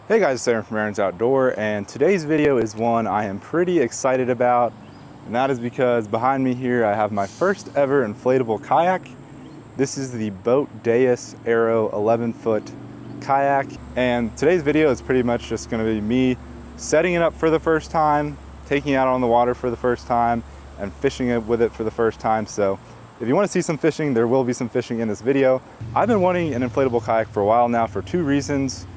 Hey guys, it's Aaron from Aaron's Outdoor, and today's video is one I am pretty excited about, and that is because behind me here I have my first ever inflatable kayak. This is the Boat Deus Aero 11-foot kayak, and today's video is pretty much just going to be me setting it up for the first time, taking it out on the water for the first time, and fishing it with it for the first time. So if you want to see some fishing, there will be some fishing in this video. I've been wanting an inflatable kayak for a while now for two reasons.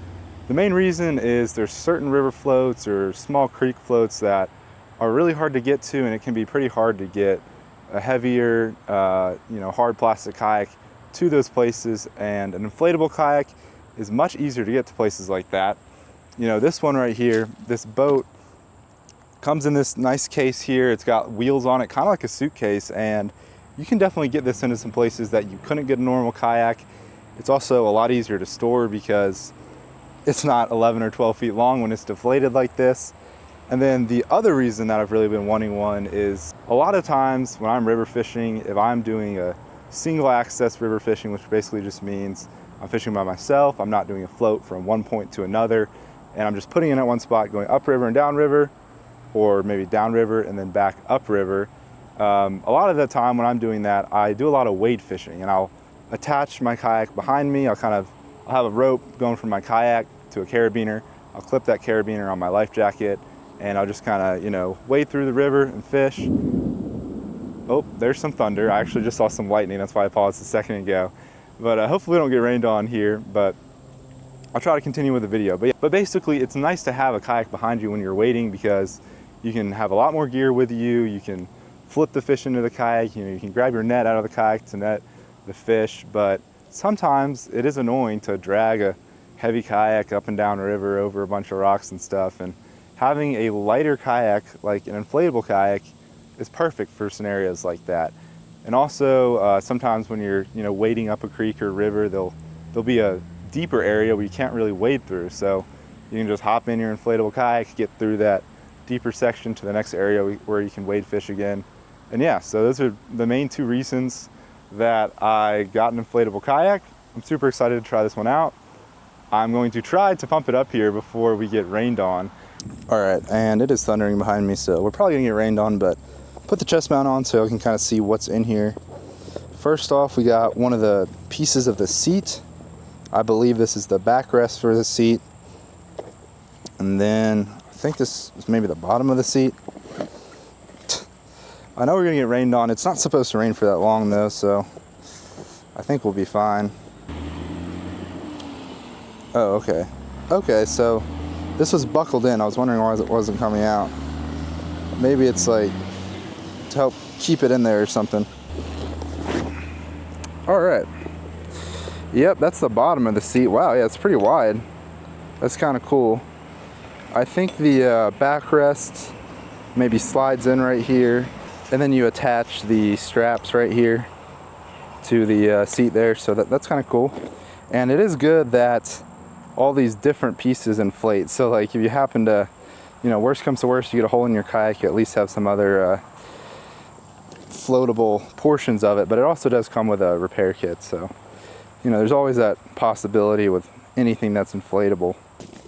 The main reason is there's certain river floats or small creek floats that are really hard to get to, and it can be pretty hard to get a heavier, hard plastic kayak to those places, and an inflatable kayak is much easier to get to places like that. You know, this one right here, this boat comes in this nice case here. It's got wheels on it, kind of like a suitcase, and you can definitely get this into some places that you couldn't get a normal kayak. It's also a lot easier to store because it's not 11 or 12 feet long when it's deflated like this. And then the other reason that I've really been wanting one is a lot of times when I'm river fishing, if I'm doing a single access river fishing, which basically just means I'm fishing by myself, I'm not doing a float from one point to another, and I'm just putting in at one spot going upriver and downriver, or maybe downriver and then back upriver. A lot of the time when I'm doing that, I do a lot of wade fishing, and I'll attach my kayak behind me. I'll have a rope going from my kayak to a carabiner. I'll clip that carabiner on my life jacket, and I'll just kind of, wade through the river and fish. Oh, there's some thunder. I actually just saw some lightning. That's why I paused a second ago. But hopefully we don't get rained on here, but I'll try to continue with the video. But basically, it's nice to have a kayak behind you when you're wading because you can have a lot more gear with you. You can flip the fish into the kayak. You can grab your net out of the kayak to net the fish. But sometimes it is annoying to drag a heavy kayak up and down a river over a bunch of rocks and stuff. And having a lighter kayak, like an inflatable kayak, is perfect for scenarios like that. And also, sometimes when you're wading up a creek or river, there'll be a deeper area where you can't really wade through. So you can just hop in your inflatable kayak, get through that deeper section to the next area where you can wade fish again. And yeah, so those are the main two reasons that I got an inflatable kayak. I'm super excited to try this one out. I'm going to try to pump it up here before we get rained on. All right, and it is thundering behind me, so we're probably gonna get rained on, but put the chest mount on so I can kind of see what's in here. First off, we got one of the pieces of the seat. I believe this is the backrest for the seat. And then I think this is maybe the bottom of the seat. I know we're gonna get rained on. It's not supposed to rain for that long though, so I think we'll be fine. Oh, okay. Okay, so this was buckled in. I was wondering why it wasn't coming out. Maybe it's like to help keep it in there or something. All right. Yep, that's the bottom of the seat. Wow, yeah, it's pretty wide. That's kind of cool. I think the backrest maybe slides in right here, and then you attach the straps right here to the seat there, so that's kind of cool. And it is good that all these different pieces inflate, so like if you happen to, worst comes to worst, you get a hole in your kayak, you at least have some other floatable portions of it. But it also does come with a repair kit, so there's always that possibility with anything that's inflatable.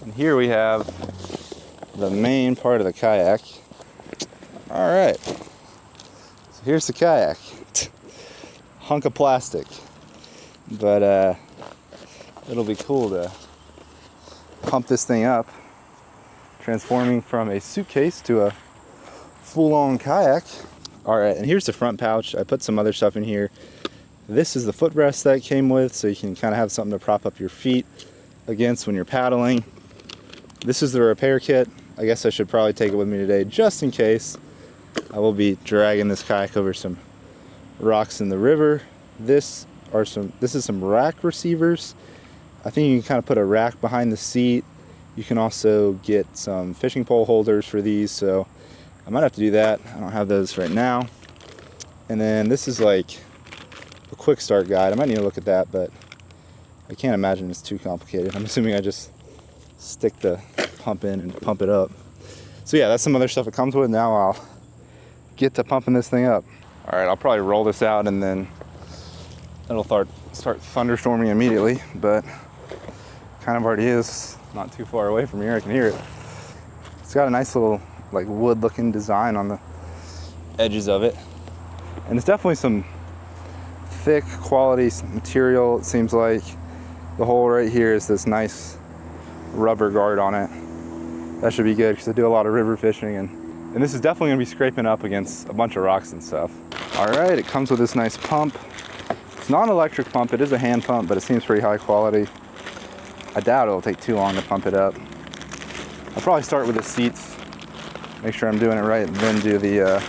And here we have the main part of the kayak. All right, so here's the kayak. Hunk of plastic, but it'll be cool to pump this thing up, transforming from a suitcase to a full-on kayak. All right, and here's the front pouch. I put some other stuff in here. This is the footrest that it came with, so you can kind of have something to prop up your feet against when you're paddling. This is the repair kit. I guess I should probably take it with me today just in case. I will be dragging this kayak over some rocks in the river. This is some rack receivers. I think you can kind of put a rack behind the seat. You can also get some fishing pole holders for these, so I might have to do that. I don't have those right now. And then this is like a quick start guide. I might need to look at that, but I can't imagine it's too complicated. I'm assuming I just stick the pump in and pump it up. So yeah, that's some other stuff it comes with. Now I'll get to pumping this thing up. All right, I'll probably roll this out and then it'll start thunderstorming immediately, but kind of already is. Not too far away from here, I can hear it. It's got a nice little like wood looking design on the edges of it. And it's definitely some thick quality material. It seems like the hole right here is this nice rubber guard on it. That should be good because I do a lot of river fishing, and this is definitely gonna be scraping up against a bunch of rocks and stuff. All right, it comes with this nice pump. It's not an electric pump, it is a hand pump, but it seems pretty high quality. I doubt it'll take too long to pump it up. I'll probably start with the seats, make sure I'm doing it right, and then do the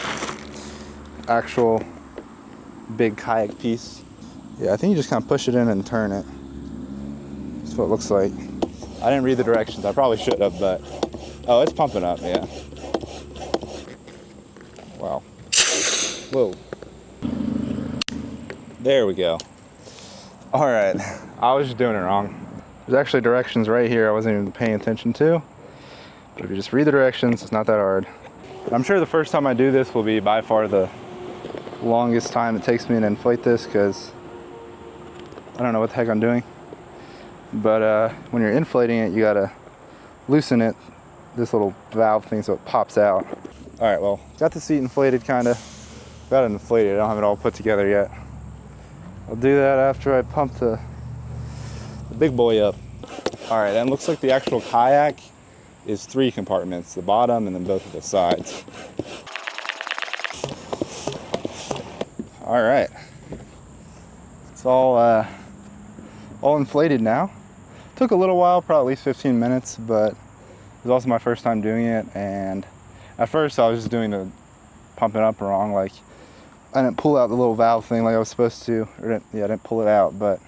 actual big kayak piece. Yeah, I think you just kind of push it in and turn it. That's what it looks like. I didn't read the directions, I probably should have, but oh, it's pumping up, yeah. Wow. Whoa. There we go. All right, I was just doing it wrong. There's actually directions right here I wasn't even paying attention to. But if you just read the directions, it's not that hard. I'm sure the first time I do this will be by far the longest time it takes me to inflate this, because I don't know what the heck I'm doing. But when you're inflating it, you gotta loosen it, this little valve thing, so it pops out. All right, well, got the seat inflated kinda. Got it inflated, I don't have it all put together yet. I'll do that after I pump the big boy up. All right, and it looks like the actual kayak is 3 compartments, the bottom and then both of the sides. All right, it's all inflated now. Took a little while, probably at least 15 minutes, but it was also my first time doing it, and at first I was just doing the pumping up wrong. Like, I didn't pull out the little valve thing like I was supposed to, I didn't pull it out, but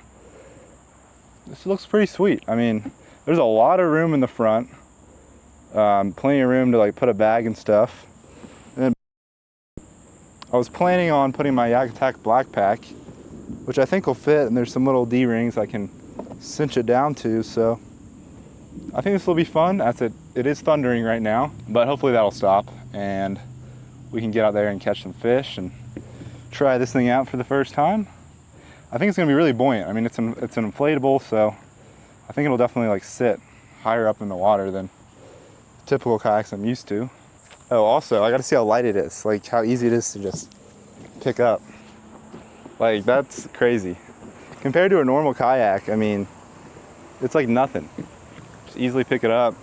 this looks pretty sweet. I mean, there's a lot of room in the front, plenty of room to like put a bag and stuff. And then I was planning on putting my Yak Attack black pack, which I think will fit, and there's some little D-rings I can cinch it down to, so I think this will be fun. It is thundering right now, but hopefully that'll stop and we can get out there and catch some fish and try this thing out for the first time. I think it's gonna be really buoyant. I mean, it's an inflatable, so I think it'll definitely like sit higher up in the water than typical kayaks I'm used to. Oh, also, I gotta see how light it is, like how easy it is to just pick up. Like, that's crazy. Compared to a normal kayak, I mean, it's like nothing. Just easily pick it up,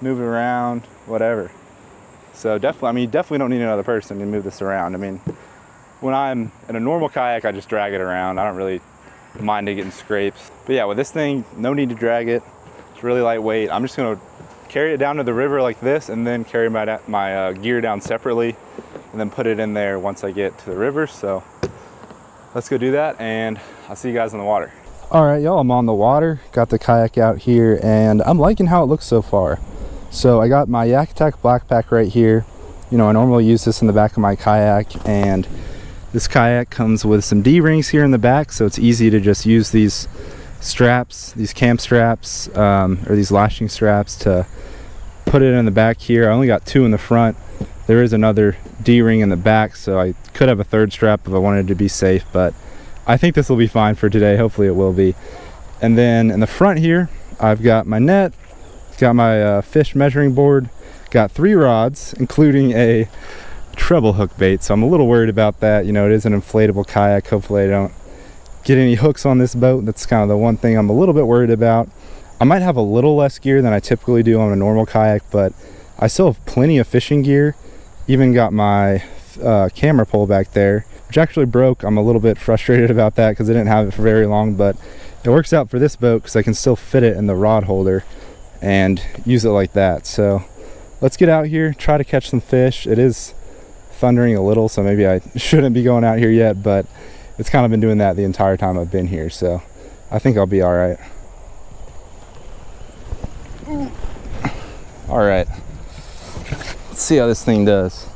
move it around, whatever. So definitely, I mean, you definitely don't need another person to move this around. I mean, when I'm in a normal kayak, I just drag it around. I don't really mind it getting scrapes. But yeah, with this thing, no need to drag it. It's really lightweight. I'm just gonna carry it down to the river like this, and then carry my gear down separately, and then put it in there once I get to the river. So let's go do that, and I'll see you guys in the water. All right, y'all, I'm on the water. Got the kayak out here, and I'm liking how it looks so far. So I got my Yak Attack black pack right here. You know, I normally use this in the back of my kayak, and this kayak comes with some D-rings here in the back, so it's easy to just use these straps, these cam straps, or these lashing straps, to put it in the back here. I only got 2 in the front. There is another D-ring in the back, so I could have a 3rd strap if I wanted to be safe, but I think this will be fine for today. Hopefully it will be. And then in the front here, I've got my net, got my fish measuring board, got 3 rods, including a treble hook bait, so I'm a little worried about that. You know, it is an inflatable kayak. Hopefully I don't get any hooks on this boat. That's kind of the one thing I'm a little bit worried about. I might have a little less gear than I typically do on a normal kayak, but I still have plenty of fishing gear. Even got my camera pole back there, which actually broke. I'm a little bit frustrated about that because I didn't have it for very long, but it works out for this boat because I can still fit it in the rod holder and use it like that. So let's get out here, try to catch some fish. It is thundering a little, so maybe I shouldn't be going out here yet, but it's kind of been doing that the entire time I've been here, so I think I'll be all right. All right, let's see how this thing does.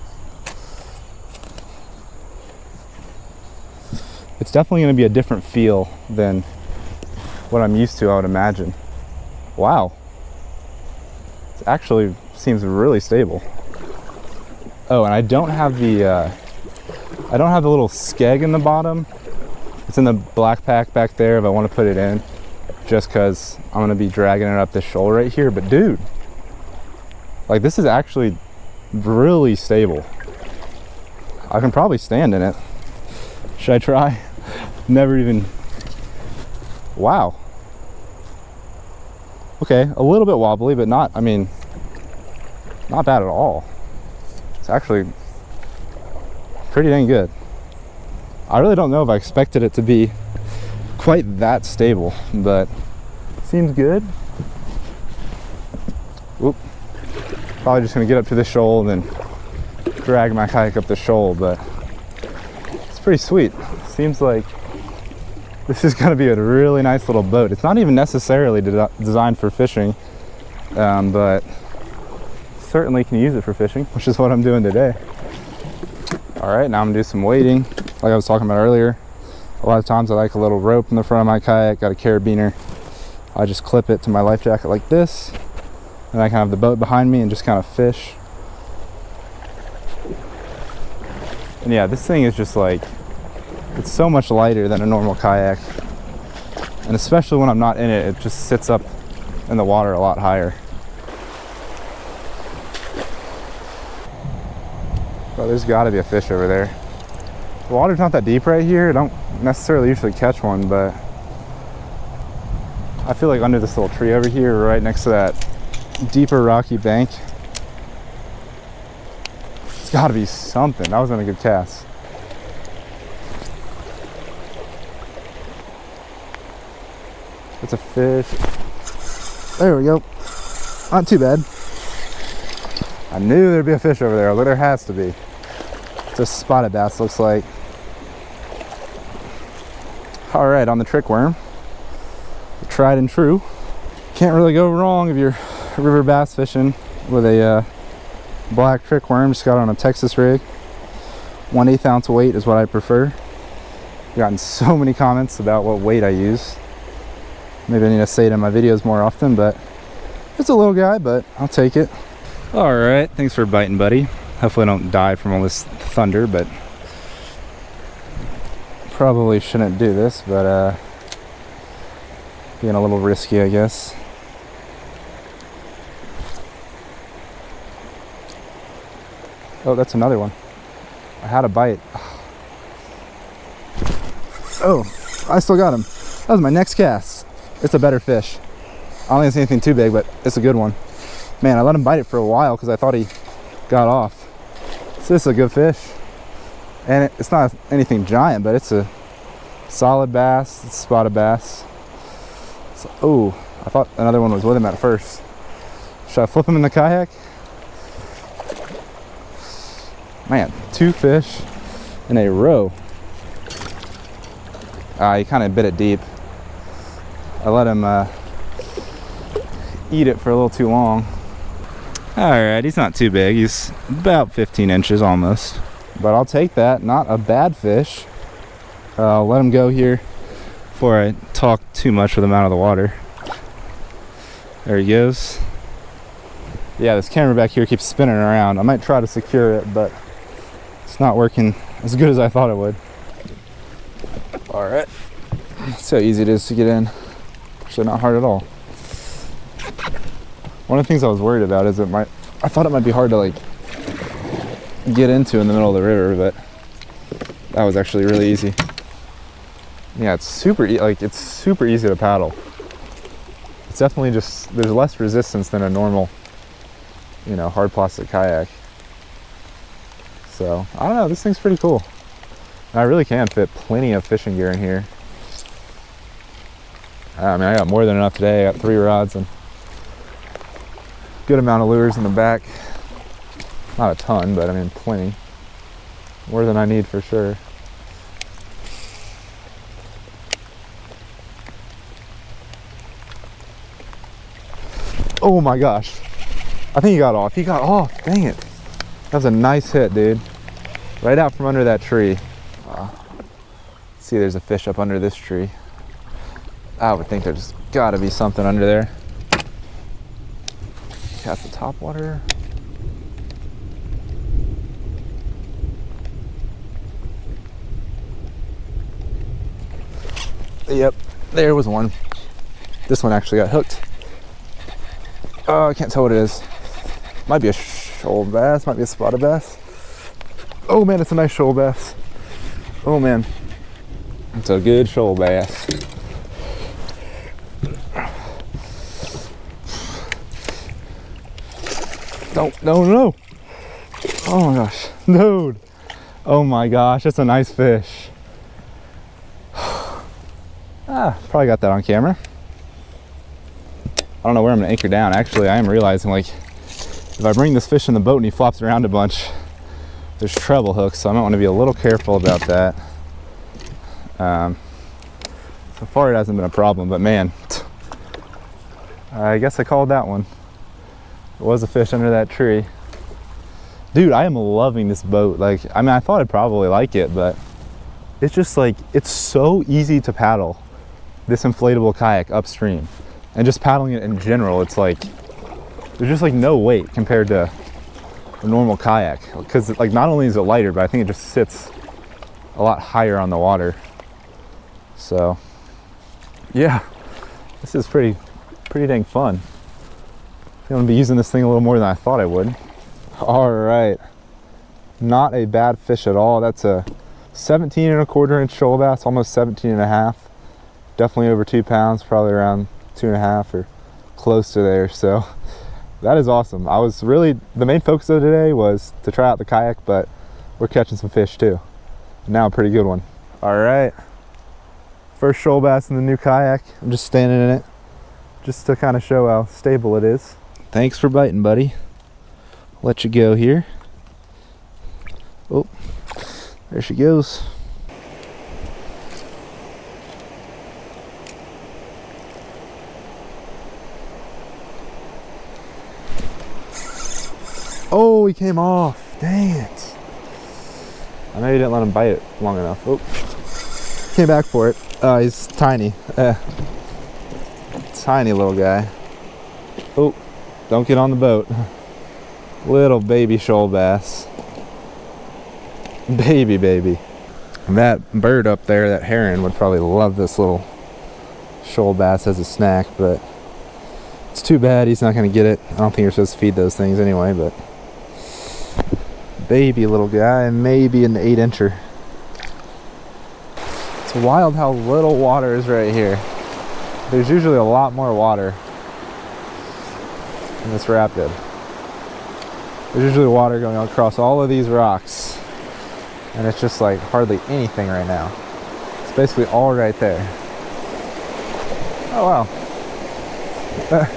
It's definitely going to be a different feel than what I'm used to, I would imagine. Wow, it actually seems really stable. Oh, and I don't have the little skeg in the bottom. It's in the black pack back there if I want to put it in. just because I'm gonna be dragging it up this shoal right here. But dude, like this is actually really stable. I can probably stand in it. Should I try? Never even, wow. Okay, a little bit wobbly, but not, I mean, not bad at all. It's actually pretty dang good. I really don't know if I expected it to be quite that stable, but seems good. Oop. Probably just gonna get up to the shoal and then drag my kayak up the shoal, but it's pretty sweet. Seems like this is gonna be a really nice little boat. It's not even necessarily designed for fishing, but certainly can use it for fishing, which is what I'm doing today. All right, now I'm gonna do some wading. Like I was talking about earlier, a lot of times I like a little rope in the front of my kayak, got a carabiner. I just clip it to my life jacket like this, and I can have the boat behind me and just kind of fish. And yeah, this thing is just like, it's so much lighter than a normal kayak. And especially when I'm not in it, it just sits up in the water a lot higher. But there's gotta be a fish over there. The water's not that deep right here. I don't necessarily usually catch one, but I feel like under this little tree over here, right next to that deeper rocky bank, it's gotta be something. That wasn't a good cast. It's a fish. There we go. Not too bad. I knew there'd be a fish over there. There has to be. It's a spotted bass, looks like. All right, on the trick worm. Tried and true. Can't really go wrong if you're river bass fishing with a black trick worm. Just got on a Texas rig. 1/8 ounce weight is what I prefer. I've gotten so many comments about what weight I use. Maybe I need to say it in my videos more often, but it's a little guy, but I'll take it. All right, thanks for biting, buddy. Hopefully I don't die from all this thunder, but probably shouldn't do this, but being a little risky, I guess. Oh, that's another one. I had a bite. Oh, I still got him. That was my next cast. It's a better fish. I don't think it's anything too big, but it's a good one. Man, I let him bite it for a while because I thought he got off. So this is a good fish. And it's not anything giant, but it's a solid bass. It's a spotted bass. So, oh, I thought another one was with him at first. Should I flip him in the kayak? Man, 2 fish in a row. He kind of bit it deep. I let him eat it for a little too long. All right, he's not too big. He's about 15 inches almost. But I'll take that. Not a bad fish. I'll let him go here before I talk too much with him out of the water. There he goes. Yeah, this camera back here keeps spinning around. I might try to secure it, but it's not working as good as I thought it would. All right. That's how easy it is to get in. Actually, not hard at all. One of the things I was worried about is I thought it might be hard to like get into in the middle of the river, but that was actually really easy. Yeah, it's super easy to paddle. It's definitely just, there's less resistance than a normal, you know, hard plastic kayak. So I don't know, this thing's pretty cool. And I really can fit plenty of fishing gear in here. I mean, I got more than enough today. I got 3 rods and good amount of lures in the back. Not a ton, but I mean plenty. More than I need for sure. Oh my gosh. I think he got off. He got off. Dang it. That was a nice hit, dude. Right out from under that tree. See, there's a fish up under this tree. I would think there's got to be something under there. Cast the top water. Yep, there was one. This one actually got hooked. Oh, I can't tell what it is. Might be a shoal bass, might be a spotted bass. Oh man, it's a nice shoal bass. Oh man, it's a good shoal bass. No. Oh my gosh, dude. Oh my gosh, that's a nice fish. Probably got that on camera. I don't know where I'm gonna anchor down. Actually, I am realizing, like, if I bring this fish in the boat and he flops around a bunch, there's treble hooks, so I might want to be a little careful about that. So far it hasn't been a problem, but man, I guess I called that one. There was a fish under that tree. Dude, I am loving this boat. Like, I mean, I thought I'd probably like it, but it's just like, it's so easy to paddle this inflatable kayak upstream. And just paddling it in general, it's like, there's just like no weight compared to a normal kayak. Because like, not only is it lighter, but I think it just sits a lot higher on the water. So, yeah, this is pretty dang fun. I'm gonna be using this thing a little more than I thought I would. All right, not a bad fish at all. That's a 17¼ inch shoal bass, almost 17½. Definitely over 2 pounds, probably around 2.5 or close to there. So that is awesome. I was really, the main focus of today was to try out the kayak, but we're catching some fish too. And now a pretty good one. All right, first shoal bass in the new kayak. I'm just standing in it just to kind of show how stable it is. Thanks for biting, buddy. Let you go here. Oh, there she goes. Oh, he came off. Dang it. I maybe didn't let him bite it long enough. Oh, came back for it. He's tiny. Tiny little guy. Oh, don't get on the boat. Little baby shoal bass. Baby. And that bird up there, that heron, would probably love this little shoal bass as a snack, but it's too bad he's not going to get it. I don't think you're supposed to feed those things anyway, but baby little guy, maybe an 8-incher. It's wild how little water is right here. There's usually a lot more water in this rapid. There's usually water going across all of these rocks, and it's just like hardly anything right now. It's basically all right there. Oh wow.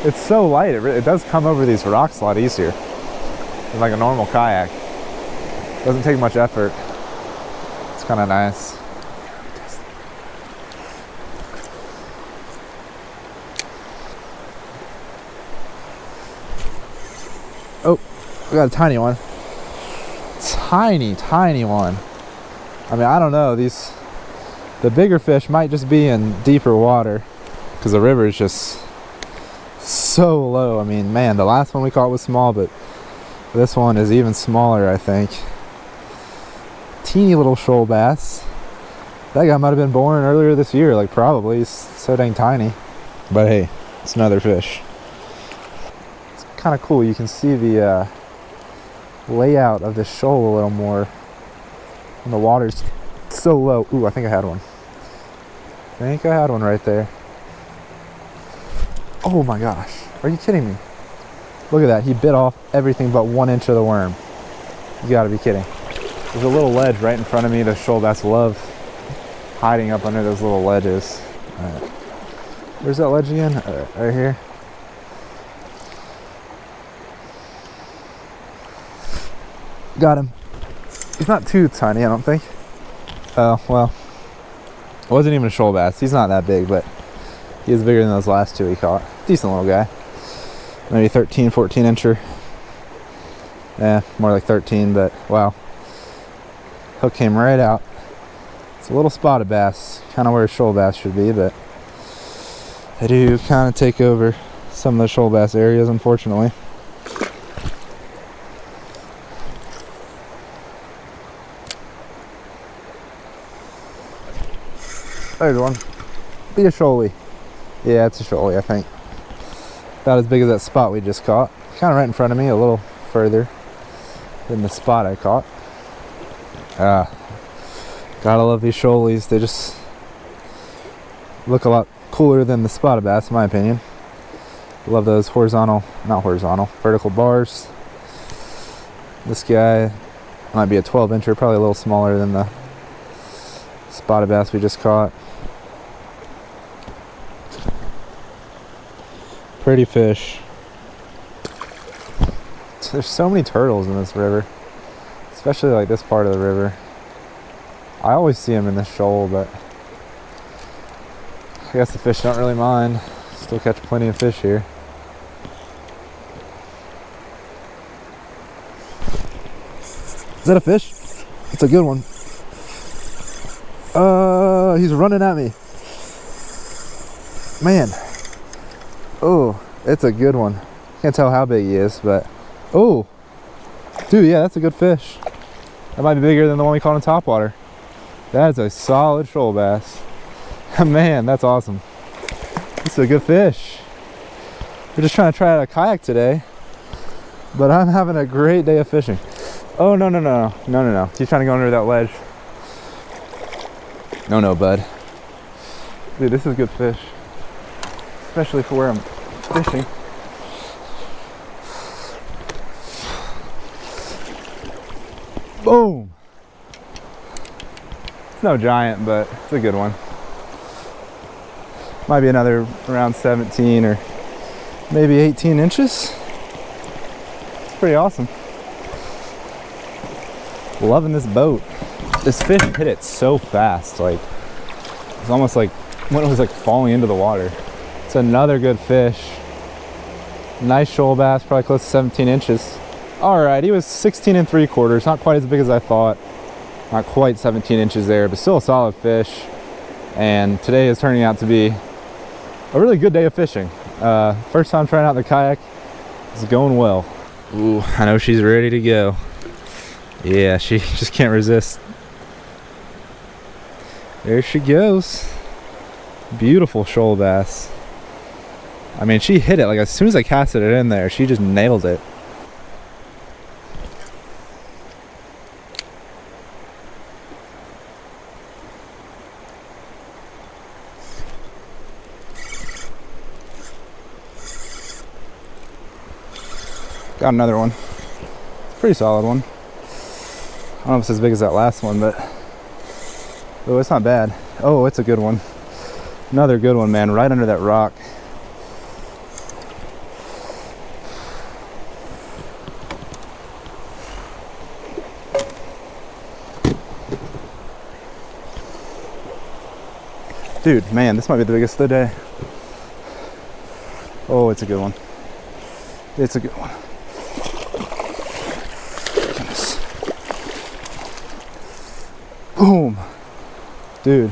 It's so light, it does come over these rocks a lot easier than like a normal kayak. Doesn't take much effort. It's kind of nice. Oh, we got a tiny one. Tiny one. I mean, I don't know, the bigger fish might just be in deeper water because the river is just so low. I mean, man, the last one we caught was small, but this one is even smaller, I think. Teeny little shoal bass. That guy might have been born earlier this year, like probably. He's so dang tiny. But hey, it's another fish. It's kind of cool. You can see the layout of the shoal a little more when the water's so low. Ooh, I think I had one. Right there. Oh my gosh, are you kidding me? Look at that, he bit off everything but 1 inch of the worm. You gotta be kidding. There's a little ledge right in front of me. The shoal bass love hiding up under those little ledges. All right. Where's that ledge again? Right here. Got him. He's not too tiny, I don't think. Oh, well. It wasn't even a shoal bass. He's not that big, but he is bigger than those last two he caught. Decent little guy. Maybe 13, 14 incher. Yeah, more like 13, but wow. Hook came right out. It's a little spotted bass, kind of where a shoal bass should be, but they do kind of take over some of the shoal bass areas, unfortunately. There's one. Be a shoalie. Yeah, it's a shoalie, I think. About as big as that spot we just caught. Kind of right in front of me, a little further than the spot I caught. Gotta love these shoalies. They just look a lot cooler than the spotted bass, in my opinion. Love those vertical bars. This guy might be a 12-incher, probably a little smaller than the spotted bass we just caught. Pretty fish. There's so many turtles in this river, especially like this part of the river. I always see them in this shoal, but I guess the fish don't really mind. Still catch plenty of fish here. Is that a fish? It's a good one. He's running at me. Man. Oh, it's a good one. Can't tell how big he is, but oh, dude, yeah, that's a good fish. That might be bigger than the one we caught in topwater. That is a solid shoal bass. Man, that's awesome. This is a good fish. We're just trying to try out a kayak today, but I'm having a great day of fishing. Oh, no. He's trying to go under that ledge. No, bud. Dude, this is a good fish, especially for where I'm fishing. Boom. It's no giant, but it's a good one. Might be another around 17 or maybe 18 inches. It's pretty awesome. Loving this boat. This fish hit it so fast, like it's almost like when it was like falling into the water. It's another good fish. Nice shoal bass, probably close to 17 inches. All right, he was 16 3/4, not quite as big as I thought. Not quite 17 inches there, but still a solid fish. And today is turning out to be a really good day of fishing. First time trying out the kayak. It's going well. Ooh, I know she's ready to go. Yeah, she just can't resist. There she goes. Beautiful shoal bass. I mean, she hit it like as soon as I casted it in there, she just nailed it. Got another one. It's a pretty solid one. I don't know if it's as big as that last one, but oh, it's not bad. Oh, it's a good one. Another good one, man, right under that rock. Dude, man, this might be the biggest of the day. Oh, it's a good one. It's a good one. Goodness. Boom. Dude,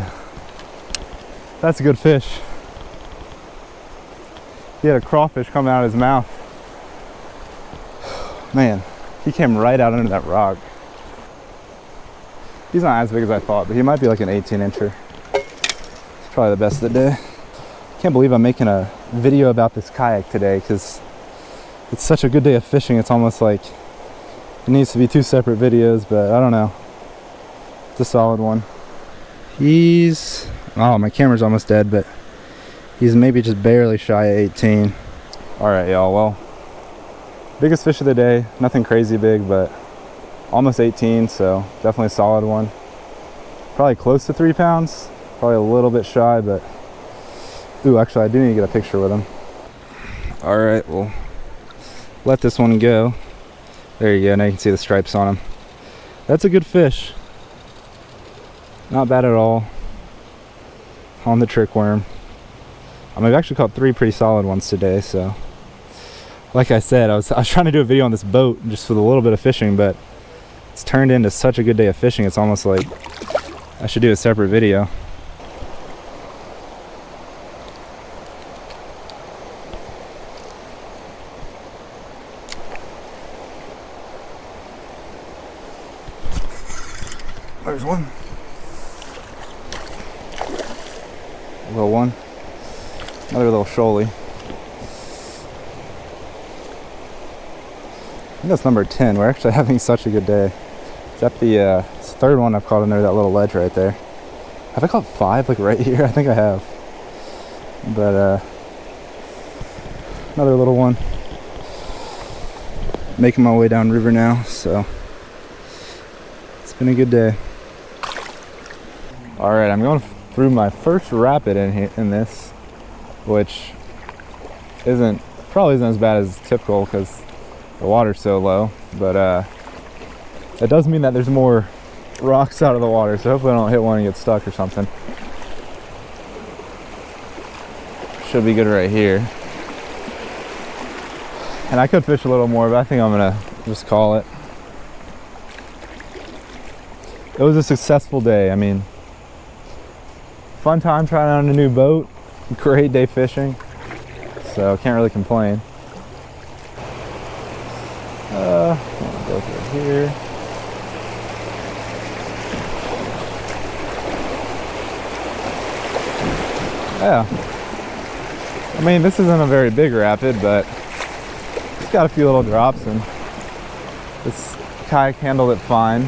that's a good fish. He had a crawfish come out of his mouth. Man, he came right out under that rock. He's not as big as I thought, but he might be like an 18-incher. It's probably the best of the day. Can't believe I'm making a video about this kayak today because it's such a good day of fishing. It's almost like it needs to be two separate videos, but I don't know. It's a solid one. He's, oh, my camera's almost dead, but he's maybe just barely shy of 18. All right, y'all, well, biggest fish of the day, nothing crazy big, but almost 18, so definitely a solid one. Probably close to 3 pounds, probably a little bit shy, but ooh, actually I do need to get a picture with him. All right, we'll let this one go. There you go, now you can see the stripes on him. That's a good fish. Not bad at all on the trick worm. I've actually caught 3 pretty solid ones today, so like I said, I was trying to do a video on this boat just with a little bit of fishing, but it's turned into such a good day of fishing, it's almost like I should do a separate video. There's one. Little one. Another little shoalie. I think that's number 10. We're actually having such a good day. Is that the third one I've caught under that little ledge right there? Have I caught 5 like right here? I think I have. But another little one. Making my way down river now, so it's been a good day. All right, I'm going through my first rapid in this, which probably isn't as bad as typical because the water's so low, but it does mean that there's more rocks out of the water, so hopefully I don't hit one and get stuck or something. Should be good right here. And I could fish a little more, but I think I'm gonna just call it. It was a successful day. I mean, fun time trying out a new boat, great day fishing, so can't really complain. Go through here. Yeah, I mean, this isn't a very big rapid, but it's got a few little drops and this kayak handled it fine.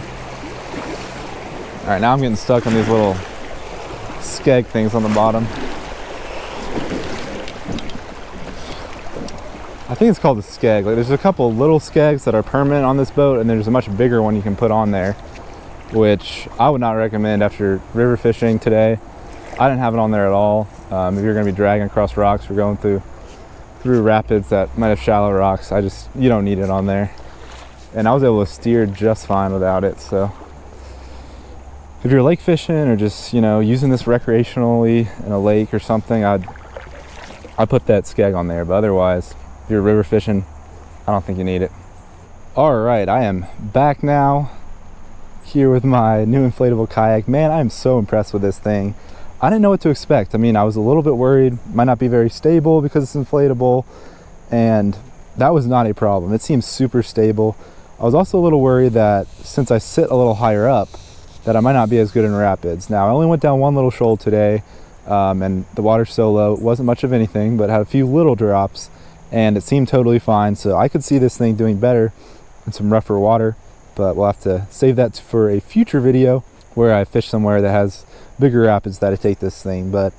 All right, now I'm getting stuck on these little skeg things on the bottom. I think it's called a skeg. Like, there's a couple little skegs that are permanent on this boat, and there's a much bigger one you can put on there, which I would not recommend after river fishing today. I didn't have it on there at all. If you're gonna be dragging across rocks or going through rapids that might have shallow rocks, you don't need it on there. And I was able to steer just fine without it. So if you're lake fishing or just, you know, using this recreationally in a lake or something, I'd put that skeg on there. But otherwise, if you're river fishing, I don't think you need it. All right, I am back now here with my new inflatable kayak. Man, I am so impressed with this thing. I didn't know what to expect. I mean, I was a little bit worried, might not be very stable because it's inflatable, and that was not a problem. It seems super stable. I was also a little worried that since I sit a little higher up, that I might not be as good in rapids. Now, I only went down one little shoal today, and the water's so low, it wasn't much of anything, but had a few little drops, and it seemed totally fine. So I could see this thing doing better in some rougher water, but we'll have to save that for a future video where I fish somewhere that has bigger rapids that I take this thing. But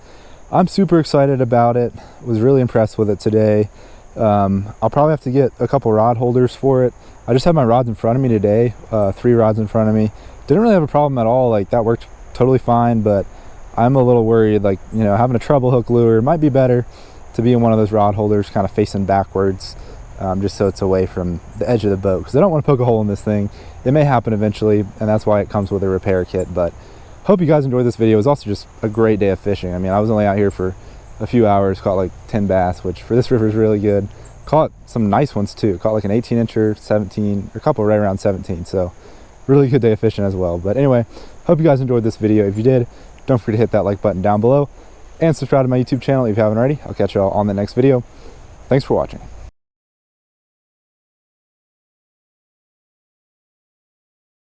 I'm super excited about it. Was really impressed with it today. I'll probably have to get a couple rod holders for it. I just had my rods in front of me today, 3 rods in front of me. Didn't really have a problem at all. Like, that worked totally fine, but I'm a little worried, like, you know, having a treble hook lure might be better to be in one of those rod holders kind of facing backwards, just so it's away from the edge of the boat, because I don't want to poke a hole in this thing. It may happen eventually, and that's why it comes with a repair kit. But hope you guys enjoyed this video. It was also just a great day of fishing. I mean, I was only out here for a few hours, caught like 10 bass, which for this river is really good. Caught some nice ones too. Caught like an 18-incher, 17, or a couple right around 17. So really good day of fishing as well. But anyway, hope you guys enjoyed this video. If you did, don't forget to hit that like button down below and subscribe to my YouTube channel if you haven't already. I'll catch y'all on the next video. Thanks for watching.